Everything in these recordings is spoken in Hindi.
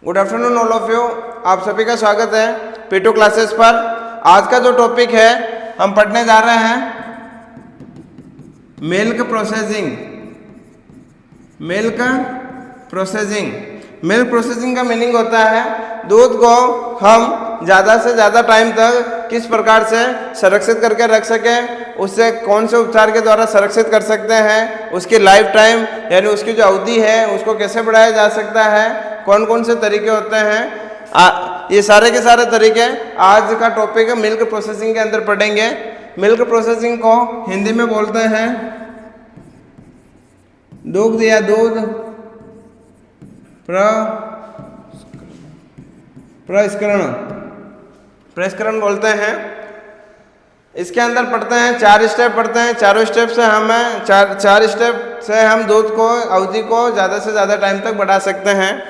Good afternoon all of you. आप सभी का स्वागत है P2 क्लासेस पर। आज का जो टॉपिक है हम पढ़ने जा रहे हैं मिल्क प्रोसेसिंग। मिल्क प्रोसेसिंग का मीनिंग होता है दूध को हम ज़्यादा से ज़्यादा टाइम तक किस प्रकार से संरक्षित करके रख सकें, उससे कौन से उपचार के द्वारा संरक्षित कर सकते हैं, उसकी लाइफ टाइम यानी उसकी जो अवधि है उसको कैसे बढ़ाया जा सकता है, कौन कौन से तरीके होते हैं, ये सारे के सारे तरीके आज का टॉपिक मिल्क प्रोसेसिंग के अंदर पढ़ेंगे। मिल्क प्रोसेसिंग को हिंदी में बोलते हैं दुग्ध या दूध प्रसंस्करण बोलते हैं। इसके अंदर पढ़ते हैं 4 स्टेप पढ़ते हैं। चारों स्टेप से हमें चार स्टेप से हम दूध को अवधि को ज़्यादा से ज़्यादा टाइम तक बढ़ा सकते हैं।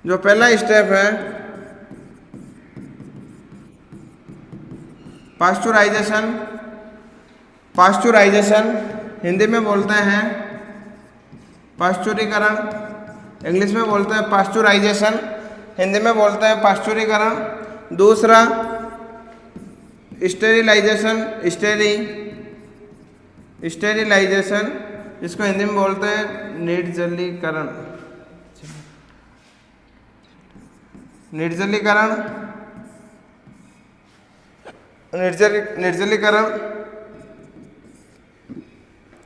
जो पहला स्टेप है पाश्चुराइजेशन हिंदी में बोलते हैं पाश्चुरीकरण, इंग्लिश में बोलते हैं पाश्चुराइजेशन, हिंदी में बोलते हैं पाश्चुरीकरण। दूसरा स्टेरिलाइजेशन जिसको हिंदी में बोलते हैं निर्जलीकरण।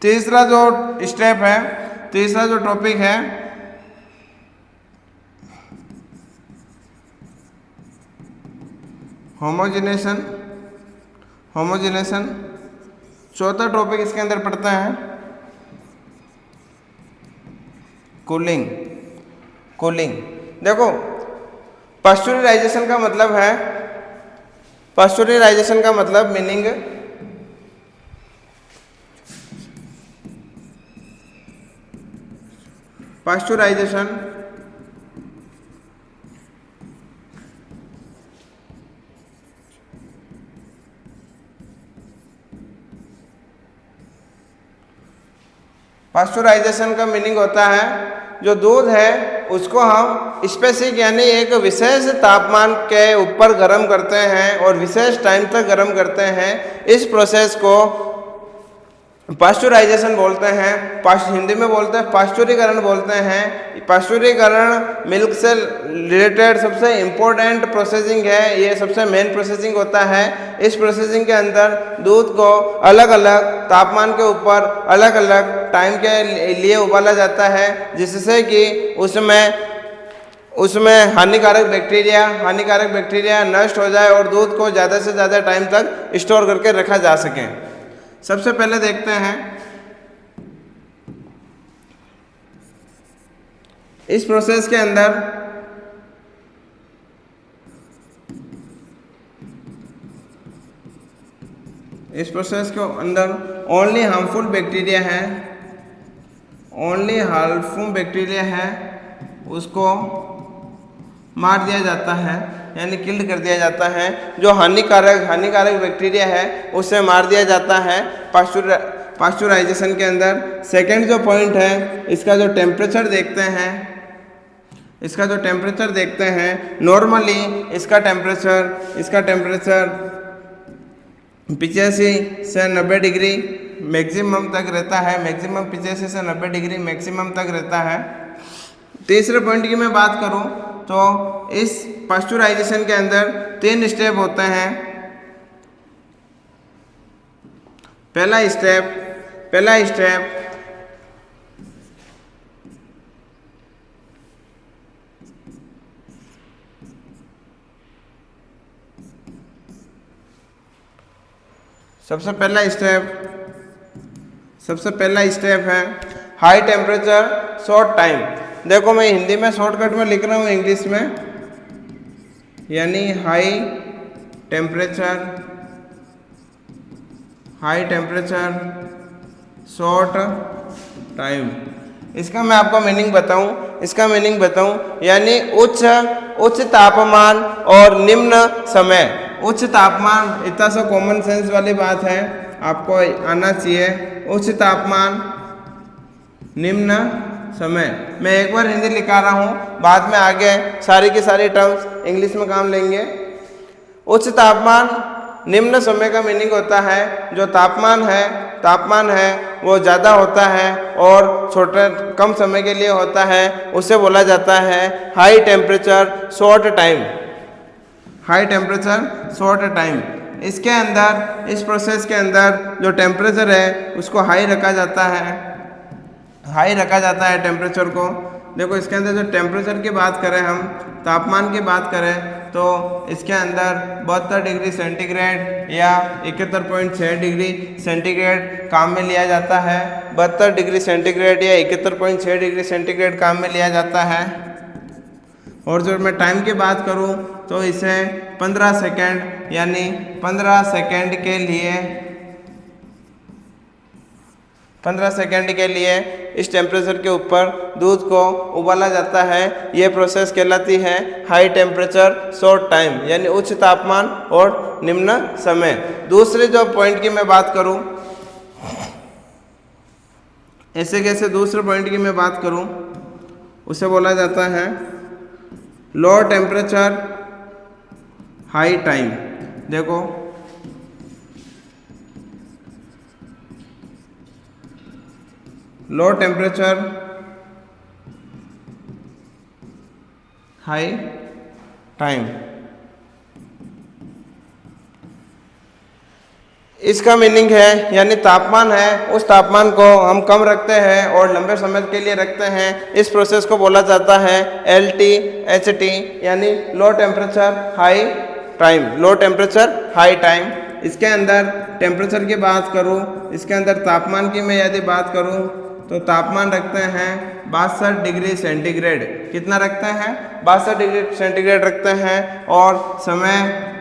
तीसरा जो स्टेप है, तीसरा जो टॉपिक है होमोजिनेशन। चौथा टॉपिक इसके अंदर पढ़ते हैं कूलिंग। देखो पाश्चुराइजेशन का मतलब मीनिंग पाश्चुराइजेशन का मीनिंग होता है जो दूध है उसको हम स्पेसिफिक यानी एक विशेष तापमान के ऊपर गर्म करते हैं और विशेष टाइम तक गर्म करते हैं। इस प्रोसेस को पाश्चुराइजेशन बोलते हैं। हिंदी में बोलते हैं पाश्चुरीकरण बोलते हैं। पाश्चुरीकरण मिल्क से रिलेटेड सबसे इम्पोर्टेंट प्रोसेसिंग है, ये सबसे मेन प्रोसेसिंग होता है। इस प्रोसेसिंग के अंदर दूध को अलग अलग तापमान के ऊपर अलग अलग टाइम के लिए उबाला जाता है, जिससे कि उसमें हानिकारक बैक्टीरिया नष्ट हो जाए और दूध को ज़्यादा से ज़्यादा टाइम तक स्टोर करके रखा जा सके। सबसे पहले देखते हैं इस प्रोसेस के अंदर ओनली हार्मफुल बैक्टीरिया है, उसको मार दिया जाता है यानी किल्ड कर दिया जाता है। जो हानिकारक बैक्टीरिया है उसे मार दिया जाता है पाश्चुराइजेशन के अंदर। सेकंड जो पॉइंट है इसका जो टेम्परेचर देखते हैं नॉर्मली इसका टेम्परेचर 85 से 90 डिग्री मैक्सिमम तक रहता है। 85 से 90 डिग्री मैक्सिमम तक रहता है। तीसरे पॉइंट की मैं बात करूं तो इस पाश्चुराइजेशन के अंदर 3 स्टेप होते हैं। पहला स्टेप सबसे पहला स्टेप है हाई टेम्परेचर शॉर्ट टाइम। देखो मैं हिंदी में शॉर्टकट में लिख रहा हूँ, इंग्लिश में यानी हाई टेम्परेचर शॉर्ट टाइम। इसका मैं आपको मीनिंग बताऊं यानी उच्च तापमान और निम्न समय। उच्च तापमान इतना सा कॉमन सेंस वाली बात है, आपको आना चाहिए उच्च तापमान निम्न समय। मैं एक बार हिंदी लिखा रहा हूँ, बाद में आगे सारी की सारी टर्म्स इंग्लिश में काम लेंगे। उच्च तापमान निम्न समय का मीनिंग होता है जो तापमान है वो ज़्यादा होता है और छोटे कम समय के लिए होता है, उसे बोला जाता है high temperature short time. High temperature short time. इसके अंदर, इस प्रोसेस के अंदर जो टेम्परेचर है उसको हाई रखा जाता है टेम्परेचर को। देखो इसके अंदर जो टेम्परेचर की बात करें, हम तापमान की बात करें तो इसके अंदर 72 डिग्री सेंटीग्रेड या 71.6 डिग्री सेंटीग्रेड काम में लिया जाता है। 72 डिग्री सेंटीग्रेड या 71.6 डिग्री सेंटीग्रेड काम में लिया जाता है। और जो मैं टाइम की बात करूं तो इसे 15 सेकेंड यानी 15 सेकेंड के लिए इस टेम्परेचर के ऊपर दूध को उबाला जाता है। ये प्रोसेस कहलाती है हाई टेम्परेचर शॉर्ट टाइम यानी उच्च तापमान और निम्न समय। दूसरे जो पॉइंट की मैं बात करूं, ऐसे कैसे दूसरे पॉइंट की मैं बात करूं, उसे बोला जाता है लो टेम्परेचर हाई टाइम। देखो लो टेम्परेचर हाई टाइम, इसका मीनिंग है यानी तापमान है, उस तापमान को हम कम रखते हैं और लंबे समय के लिए रखते हैं। इस प्रोसेस को बोला जाता है LTHT यानी low temperature high time. Low temperature high time. इसके अंदर टेम्परेचर की बात करूं, इसके अंदर तापमान की मैं यदि बात करूं तो तापमान रखते हैं 62 डिग्री सेंटीग्रेड। कितना रखते हैं? 62 डिग्री सेंटीग्रेड रखते हैं। और समय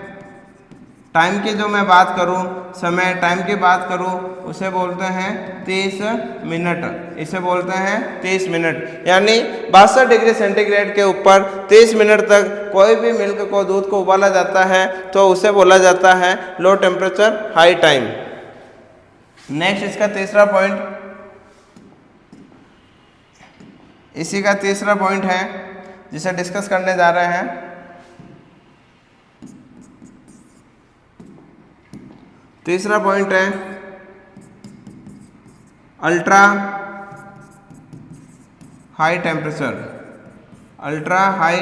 टाइम की जो मैं बात करूं, समय टाइम की बात करूं, उसे बोलते हैं 30 मिनट। इसे बोलते हैं 30 मिनट यानी 62 डिग्री सेंटीग्रेड के ऊपर 30 मिनट तक कोई भी मिल्क को, दूध को उबाला जाता है तो उसे बोला जाता है low temperature high time. Next इसका तीसरा पॉइंट, इसी का तीसरा पॉइंट है जिसे डिस्कस करने जा रहे हैं। तीसरा पॉइंट है ultra high temperature. Ultra high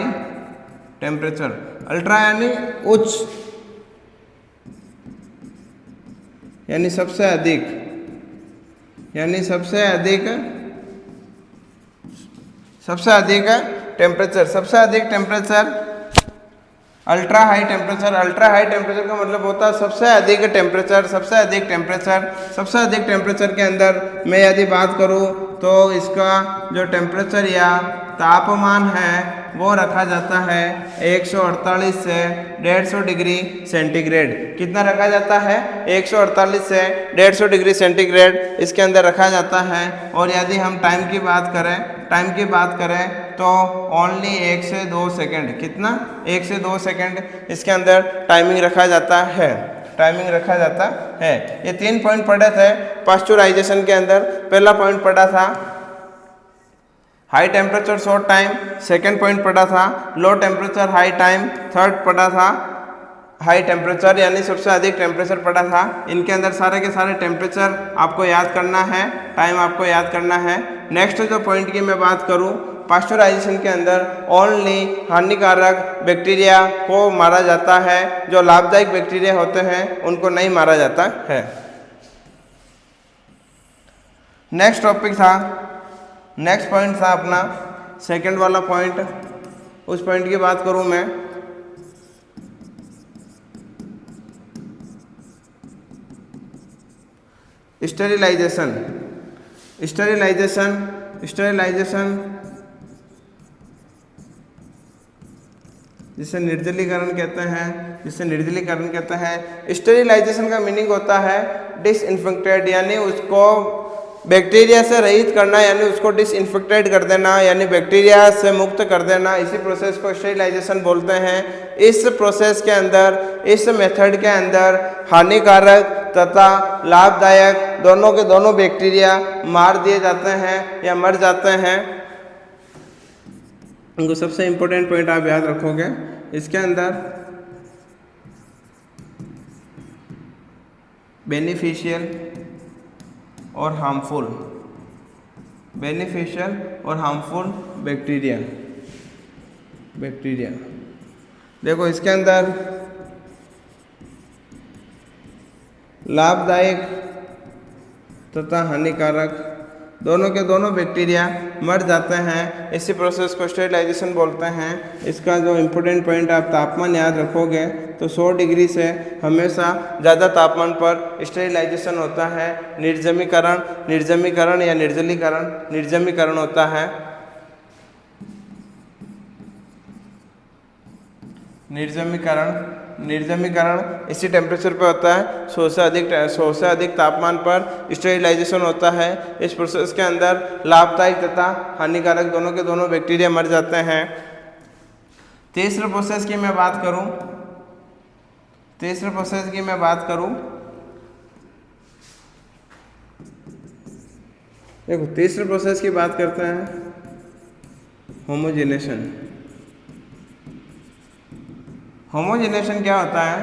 temperature, ultra यानी उच्च यानी सबसे अधिक, यानी सबसे अधिक टेम्परेचर, सबसे अधिक temperature ultra high temperature. Ultra high temperature का मतलब होता है सबसे अधिक टेम्परेचर। सबसे अधिक टेम्परेचर के अंदर मैं यदि बात करूं तो इसका जो टेम्परेचर या तापमान है वो रखा जाता है 148 से 150 डिग्री सेंटीग्रेड। कितना रखा जाता है? 148 से 150 डिग्री सेंटीग्रेड इसके अंदर रखा जाता है। और यदि हम टाइम की बात करें तो ओनली 1 से 2 सेकेंड। कितना? 1 से 2 सेकेंड इसके अंदर टाइमिंग रखा जाता है। ये 3 पॉइंट पढ़े थे पास्चुराइजेशन के अंदर। पहला पॉइंट पढ़ा था high temperature short time, second point पढ़ा था low temperature high time, third पढ़ा था हाई टेम्परेचर यानी सबसे अधिक टेम्परेचर पढ़ा था। इनके अंदर सारे के सारे टेम्परेचर आपको याद करना है, टाइम आपको याद करना है। नेक्स्ट जो पॉइंट की मैं बात करूं, पास्चुराइजेशन के अंदर ओनली हानिकारक बैक्टीरिया को मारा जाता है, जो लाभदायक बैक्टीरिया होते हैं उनको नहीं मारा जाता है। नेक्स्ट पॉइंट था अपना सेकंड वाला पॉइंट। उस पॉइंट की बात करूं मैं, स्टेरिलाइजेशन जिसे निर्जलीकरण कहते हैं। स्टेरिलाइजेशन का मीनिंग होता है डिसइंफेक्टेड यानी उसको बैक्टीरिया से रहित करना, यानी उसको डिसइंफेक्टेड कर देना, यानी बैक्टीरिया से मुक्त कर देना। इसी प्रोसेस को स्टेरिलाइजेशन बोलते हैं। इस प्रोसेस के अंदर, इस मेथड के अंदर हानिकारक तथा लाभदायक दोनों के दोनों बैक्टीरिया मार दिए जाते हैं या मर जाते हैं। इनको सबसे इम्पोर्टेंट पॉइंट आप याद रखोगे इसके अंदर बेनिफिशियल और हार्मफुल, बेनिफिशियल और हार्मफुल बैक्टीरिया। देखो इसके अंदर लाभदायक तथा हानिकारक दोनों के दोनों बैक्टीरिया मर जाते हैं। इसी प्रोसेस को स्टेरिलाइजेशन बोलते हैं। इसका जो इम्पोर्टेंट पॉइंट आप तापमान याद रखोगे तो 100 डिग्री से हमेशा ज़्यादा तापमान पर स्टेरिलाइजेशन होता है। निर्जमीकरण या निर्जमीकरण होता है। निर्जमीकरण इसी टेम्परेचर पे होता है। 100 से अधिक तापमान पर स्टेरिलाइजेशन होता है। इस प्रोसेस के अंदर लाभदायक तथा हानिकारक दोनों के दोनों बैक्टीरिया मर जाते हैं। तीसरे प्रोसेस की मैं बात करूं देखो तीसरे प्रोसेस की बात करते हैं होमोजेनेशन। होमोजेनेशन क्या होता है?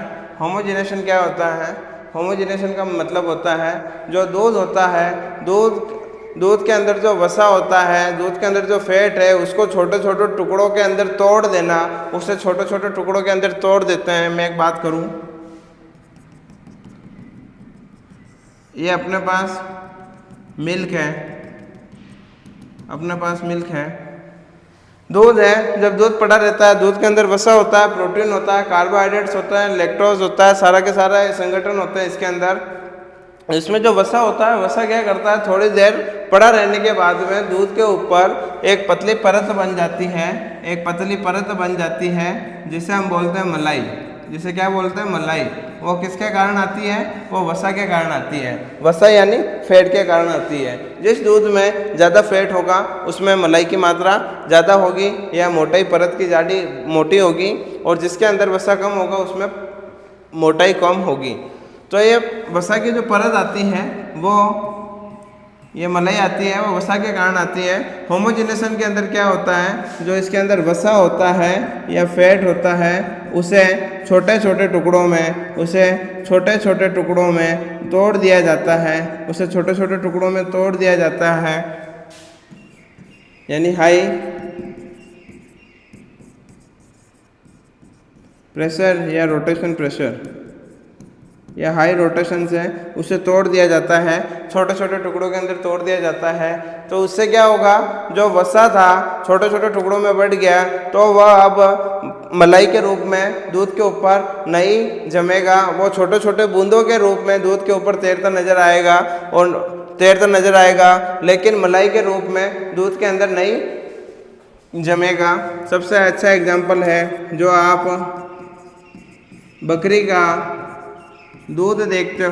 होमोजेनेशन का मतलब होता है जो दूध होता है, दूध के अंदर जो वसा होता है, दूध के अंदर जो फैट है उसको छोटे छोटे टुकड़ों के अंदर तोड़ देना। उसे छोटे छोटे टुकड़ों के अंदर तोड़ देते हैं। मैं एक बात करूं, ये अपने पास मिल्क है, दूध है। जब दूध पड़ा रहता है, दूध के अंदर वसा होता है, प्रोटीन होता है, कार्बोहाइड्रेट्स होता है, लैक्टोज होता है, सारा के सारा संगठन होता है इसके अंदर। इसमें जो वसा होता है, वसा क्या करता है, थोड़ी देर पड़ा रहने के बाद में दूध के ऊपर एक पतली परत बन जाती है, जिसे हम बोलते हैं मलाई। जिसे क्या बोलते हैं? मलाई। वो किसके कारण आती है? वो वसा के कारण आती है। वसा यानी फैट के कारण आती है। जिस दूध में ज़्यादा फैट होगा उसमें मलाई की मात्रा ज़्यादा होगी या मोटाई परत की जाड़ी मोटी होगी, और जिसके अंदर वसा कम होगा उसमें मोटाई कम होगी। तो ये वसा की जो परत आती है वो ये मलाई आती है, वो वसा के कारण आती है। होमोजेनेशन के अंदर क्या होता है, जो इसके अंदर वसा होता है या फैट होता है उसे छोटे छोटे टुकड़ों में तोड़ दिया जाता है। यानी हाई प्रेशर या रोटेशन प्रेशर या हाई रोटेशन से उसे तोड़ दिया जाता है, छोटे छोटे टुकड़ों के अंदर तोड़ दिया जाता है। तो उससे क्या होगा, जो वसा था छोटे छोटे टुकड़ों में बढ़ गया तो वह अब मलाई के रूप में दूध के ऊपर नहीं जमेगा, वो छोटे छोटे बूंदों के रूप में दूध के ऊपर तैरता नजर आएगा, लेकिन मलाई के रूप में दूध के अंदर नहीं जमेगा। सबसे अच्छा एग्जाम्पल है जो आप बकरी का दूध देखते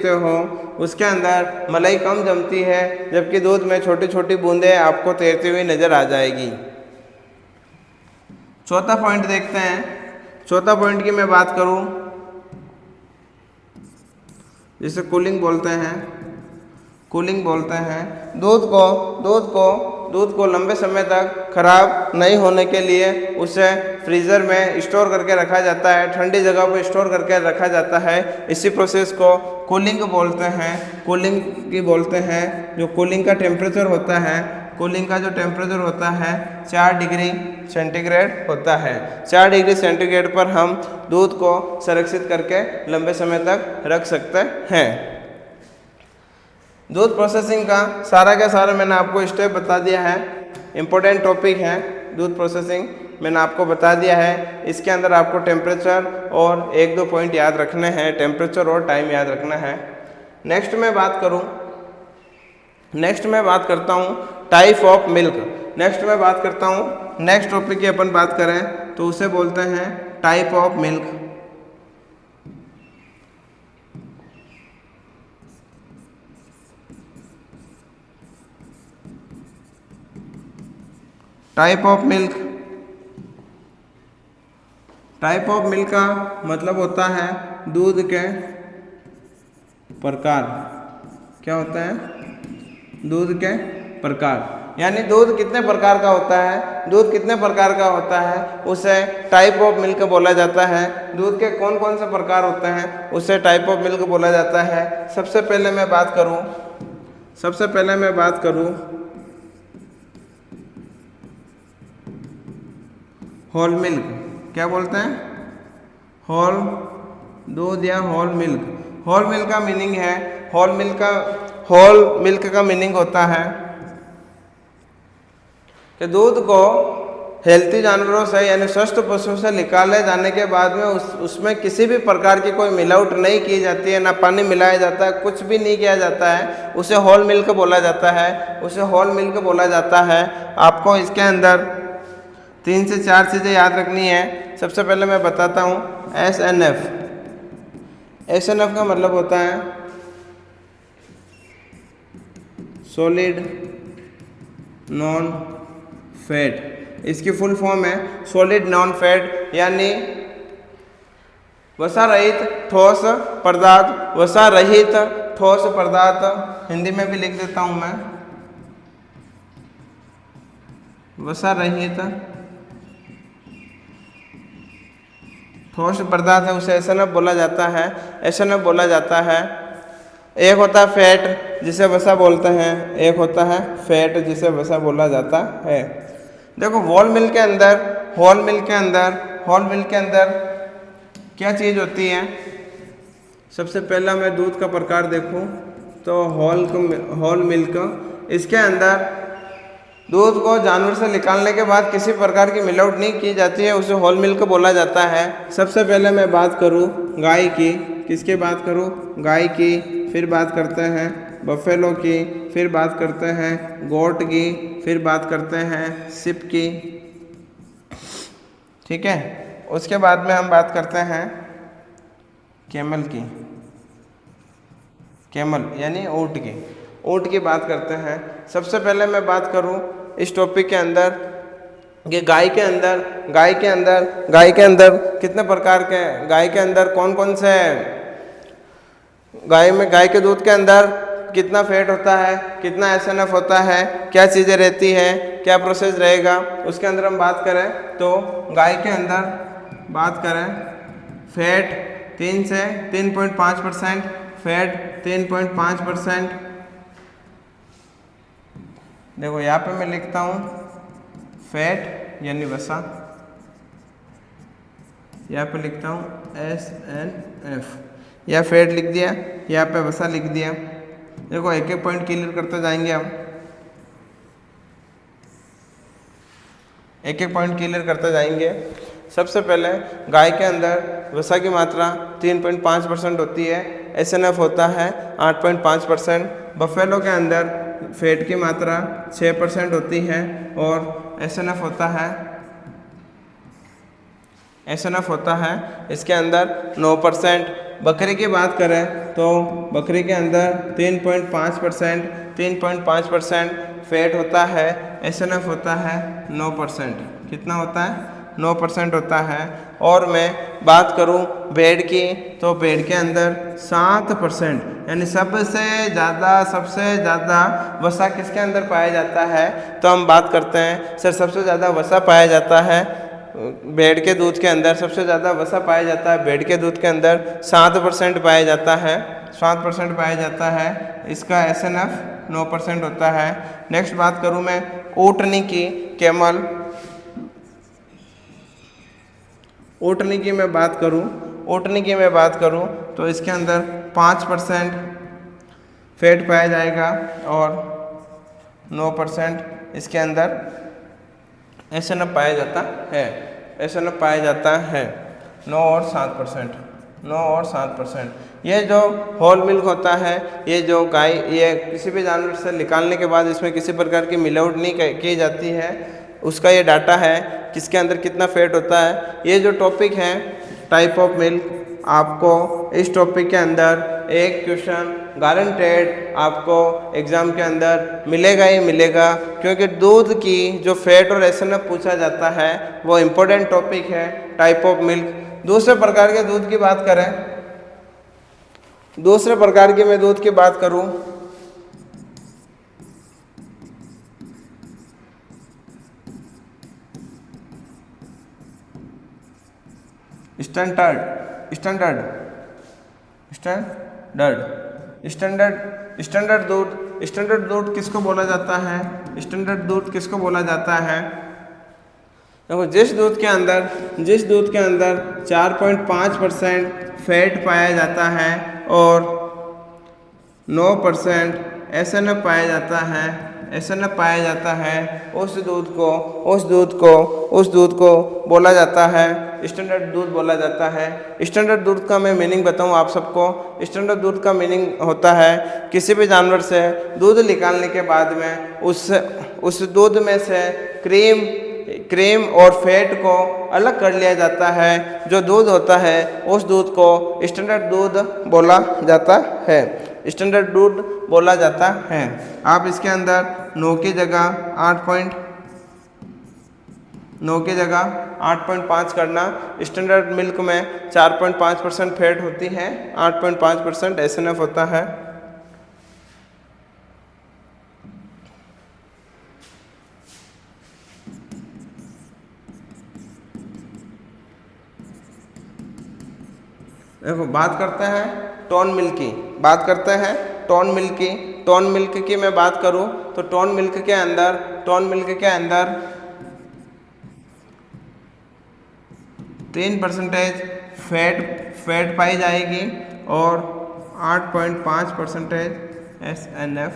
हो, उसके अंदर मलाई कम जमती है, जबकि दूध में छोटी छोटी बूंदें आपको तैरती हुई नजर आ जाएगी। चौथा पॉइंट देखते हैं। चौथा पॉइंट की मैं बात करूं, जिसे कूलिंग बोलते हैं। दूध को लंबे समय तक खराब नहीं होने के लिए उसे फ्रीज़र में स्टोर करके रखा जाता है, ठंडी जगह पर स्टोर करके रखा जाता है। इसी प्रोसेस को कूलिंग बोलते हैं। जो कूलिंग का टेम्परेचर होता है 4 डिग्री सेंटीग्रेड होता है। 4 डिग्री सेंटीग्रेड पर हम दूध को संरक्षित करके लंबे समय तक रख सकते हैं। दूध प्रोसेसिंग का सारा मैंने आपको स्टेप बता दिया है। इम्पोर्टेंट टॉपिक है दूध प्रोसेसिंग, मैंने आपको बता दिया है। इसके अंदर आपको टेम्परेचर और 1-2 पॉइंट याद रखने हैं, टेम्परेचर और टाइम याद रखना है। नेक्स्ट मैं बात करता हूँ type of milk. Next topic की अपन बात करें तो उसे बोलते हैं type of milk. Type of milk का मतलब होता है दूध के प्रकार। क्या होता है? दूध के प्रकार, यानी दूध कितने प्रकार का होता है, दूध कितने प्रकार का होता है उसे टाइप ऑफ मिल्क बोला जाता है। दूध के कौन कौन से प्रकार होते हैं उसे टाइप ऑफ मिल्क बोला जाता है। सबसे पहले मैं बात करूं होल मिल्क। क्या बोलते हैं? होल दूध या होल मिल्क। होल मिल्क का मीनिंग है, होल मिल्क का मीनिंग होता है कि दूध को हेल्थी जानवरों से यानी स्वस्थ पशु से निकाले जाने के बाद में उसमें किसी भी प्रकार की कोई मिलावट नहीं की जाती है, ना पानी मिलाया जाता है, कुछ भी नहीं किया जाता है, उसे होल मिल्क बोला जाता है। आपको इसके अंदर 3 से 4 चीज़ें याद रखनी है। सबसे पहले मैं बताता हूँ SNF। SNF का मतलब होता है सॉलिड नॉन फैट। इसकी फुल फॉर्म है सॉलिड नॉन फैट, यानी वसा रहित ठोस पदार्थ। हिंदी में भी लिख देता हूं मैं, वसा रहित ठोस पदार्थ है, उसे एसएनएफ बोला जाता है। एक होता है फैट जिसे वसा बोलते हैं, एक होता है फैट जिसे वसा बोला जाता है। देखो होल मिल्क के अंदर क्या चीज़ होती है। सबसे पहला मैं दूध का प्रकार देखूं तो होल मिल्क, इसके अंदर दूध को जानवर से निकालने के बाद किसी प्रकार की मिलावट नहीं की जाती है, उसे होल मिल्क बोला जाता है। सबसे पहले मैं बात करूं गाय की, किसकी बात करूं? गाय की, फिर बात करते हैं बफेलो की, फिर बात करते हैं गोट की, फिर बात करते हैं सिप की। ठीक है, उसके बाद में हम बात करते हैं कैमल की, यानी ऊँट की बात करते हैं। सबसे पहले मैं बात करूं इस टॉपिक के अंदर कि गाय के अंदर कितने प्रकार के, गाय के अंदर कौन कौन से, गाय के दूध के अंदर कितना फैट होता है, कितना एसएनएफ होता है, क्या चीज़ें रहती है, क्या प्रोसेस रहेगा, उसके अंदर हम बात करें तो गाय के अंदर बात करें फैट 3 से 3.5%, फैट 3.5%। देखो यहाँ पे मैं लिखता हूँ फैट यानी वसा, यहाँ पे लिखता हूँ SNF, या फैट लिख दिया, यहाँ पे वसा लिख दिया। देखो एक एक पॉइंट क्लियर करते जाएंगे हम, सबसे पहले गाय के अंदर वसा की मात्रा 3.5% होती है, एसएनएफ होता है 8.5%। बफेलो के अंदर फैट की मात्रा 6% होती है और एसएनएफ होता है इसके अंदर 9%। बकरी की बात करें तो बकरी के अंदर 3.5% फैट होता है, एसएनएफ होता है 9%। कितना होता है? 9% होता है। और मैं बात करूं भेड़ की तो भेड़ के अंदर 7%, यानी सबसे ज़्यादा वसा किसके अंदर पाया जाता है? तो हम बात करते हैं सर सबसे ज़्यादा वसा पाया जाता है भेड़ के दूध के अंदर, सबसे ज़्यादा वसा पाया जाता है भेड़ के दूध के अंदर 7% पाया जाता है। इसका एसएनएफ 9% होता है। नेक्स्ट बात करूं मैं ऊँटनी की, कैमल। ऊँटनी की मैं बात करूं तो इसके अंदर 5% फैट पाया जाएगा और 9% इसके अंदर एसएनएफ पाया जाता है। 9 और 7%। ये जो होल मिल्क होता है, ये जो गाय, ये किसी भी जानवर से निकालने के बाद इसमें किसी प्रकार की मिलावट नहीं की जाती है, उसका ये डाटा है किसके अंदर कितना फैट होता है। ये जो टॉपिक है टाइप ऑफ मिल्क, आपको इस टॉपिक के अंदर एक क्वेश्चन गारंटेड आपको एग्ज़ाम के अंदर मिलेगा ही मिलेगा, क्योंकि दूध की जो फैट और एसएनएफ पूछा जाता है वो इम्पोर्टेंट टॉपिक है टाइप ऑफ मिल्क। दूसरे प्रकार के दूध की बात करें दूसरे प्रकार की मैं दूध की बात करूं, standard standard standard standard standard दूध। स्टैंडर्ड दूध किसको बोला जाता है? स्टैंडर्ड दूध किसको बोला जाता है? देखो, जिस दूध के अंदर 4.5% फैट पाया जाता है और 9% एसएनएफ पाया जाता है, उस दूध को बोला जाता है स्टैंडर्ड दूध बोला जाता है। स्टैंडर्ड दूध का मैं मीनिंग बताऊं आप सबको। स्टैंडर्ड दूध का मीनिंग होता है किसी भी जानवर से दूध निकालने के बाद में उस दूध में से क्रीम और फैट को अलग कर लिया जाता है। जो दूध होता है उस दूध को स्टैंडर्ड दूध बोला जाता है, स्टैंडर्ड दूध बोला जाता है। आप इसके अंदर 9 की जगह 8.5 करना। स्टैंडर्ड मिल्क में 4.5% फैट होती है, 8.5% एसएनएफ होता है। देखो, बात करते हैं टोन मिल्क की। टोन मिल्क की मैं बात करूं तो टोन मिल्क के अंदर 3% फैट पाई जाएगी और 8.5% एसएनएफ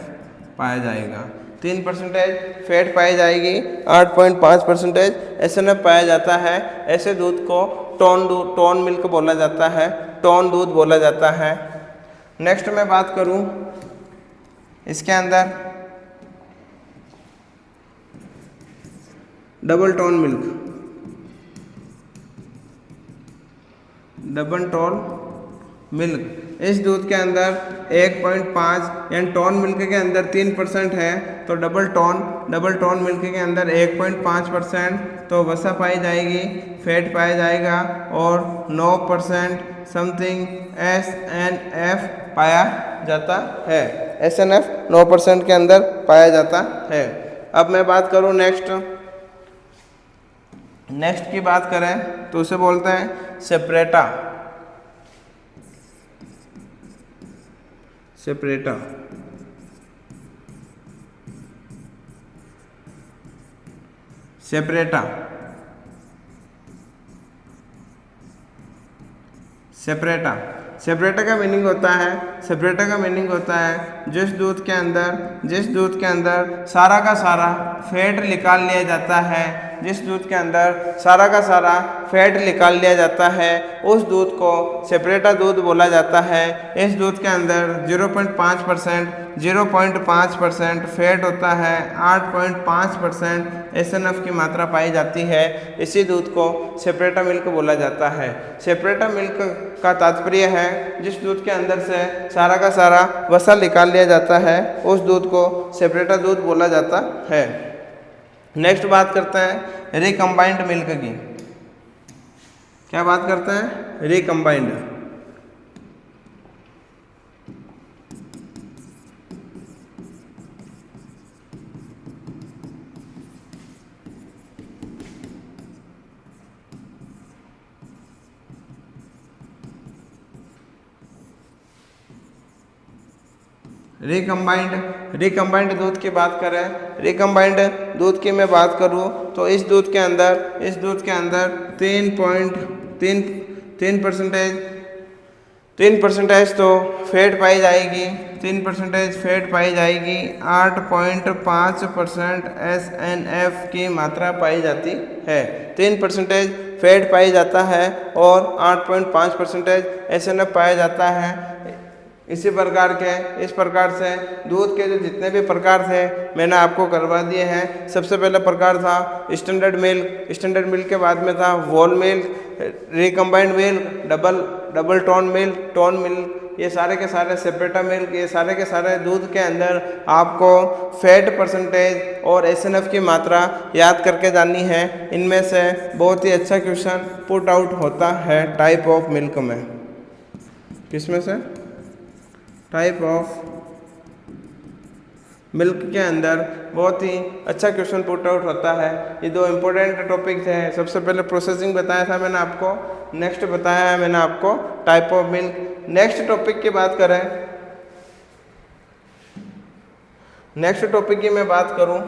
पाया जाएगा। 3% फैट पाई जाएगी, 8.5% एसएनएफ पाया जाता है। ऐसे दूध को टोन मिल्क बोला जाता है, टोन दूध बोला जाता है। नेक्स्ट मैं बात करूं, इसके अंदर डबल टोन मिल्क। इस दूध के अंदर 1.5 यानी टोन मिल्क के अंदर 3% है, तो डबल टोन मिल्क के अंदर 1.5% तो वसा पाई जाएगी, फैट पाया जाएगा और 9% समथिंग एसएनएफ पाया जाता है। एसएनएफ 9% के अंदर पाया जाता है। अब मैं बात करूं नेक्स्ट की बात करें तो उसे बोलते हैं सेपरेटा। सेपरेटा का मीनिंग होता है जिस दूध के अंदर सारा का सारा फैट निकाल लिया जाता है, उस दूध को सेपरेटा दूध बोला जाता है। इस दूध के अंदर 0.5% फैट होता है, 8.5% एसएनएफ की मात्रा पाई जाती है। इसी दूध को सेपरेटा मिल्क बोला जाता है। सेपरेटा मिल्क का तात्पर्य है जिस दूध के अंदर से सारा का सारा वसा निकाल लिया जाता है, उस दूध को सेपरेटा दूध बोला जाता है। नेक्स्ट बात करते हैं रिकम्बाइंड मिल्क की। क्या बात करते हैं? रिकम्बाइंड। रिकम्बाइंड दूध की बात करें, रिकम्बाइंड दूध की मैं बात करूं तो इस दूध के अंदर 3% तो फैट पाई जाएगी, 3% फैट पाई जाएगी, 8.5% एसएनएफ की मात्रा पाई जाती है। 3% फैट पाई जाता है और 8.5% एसएनएफ पाया जाता है। इस प्रकार से दूध के जो जितने भी प्रकार थे मैंने आपको करवा दिए हैं। सबसे पहला प्रकार था स्टैंडर्ड मिल्क के बाद में था whole milk, recombined milk, double tone milk, ये सारे के सारे सेपरेटा मिल्क, ये सारे के सारे दूध के अंदर आपको फैट परसेंटेज और एसएनएफ की मात्रा याद करके जानी है। इनमें से बहुत ही अच्छा क्वेश्चन पुट आउट होता है टाइप ऑफ मिल्क में। किसमें से? टाइप ऑफ मिल्क के अंदर बहुत ही अच्छा क्वेश्चन पुट आउट होता है। ये दो इम्पोर्टेंट टॉपिक्स हैं। सबसे पहले प्रोसेसिंग बताया था मैंने आपको, नेक्स्ट बताया है मैंने आपको type of milk. Next topic की बात करें, नेक्स्ट टॉपिक की मैं बात करूं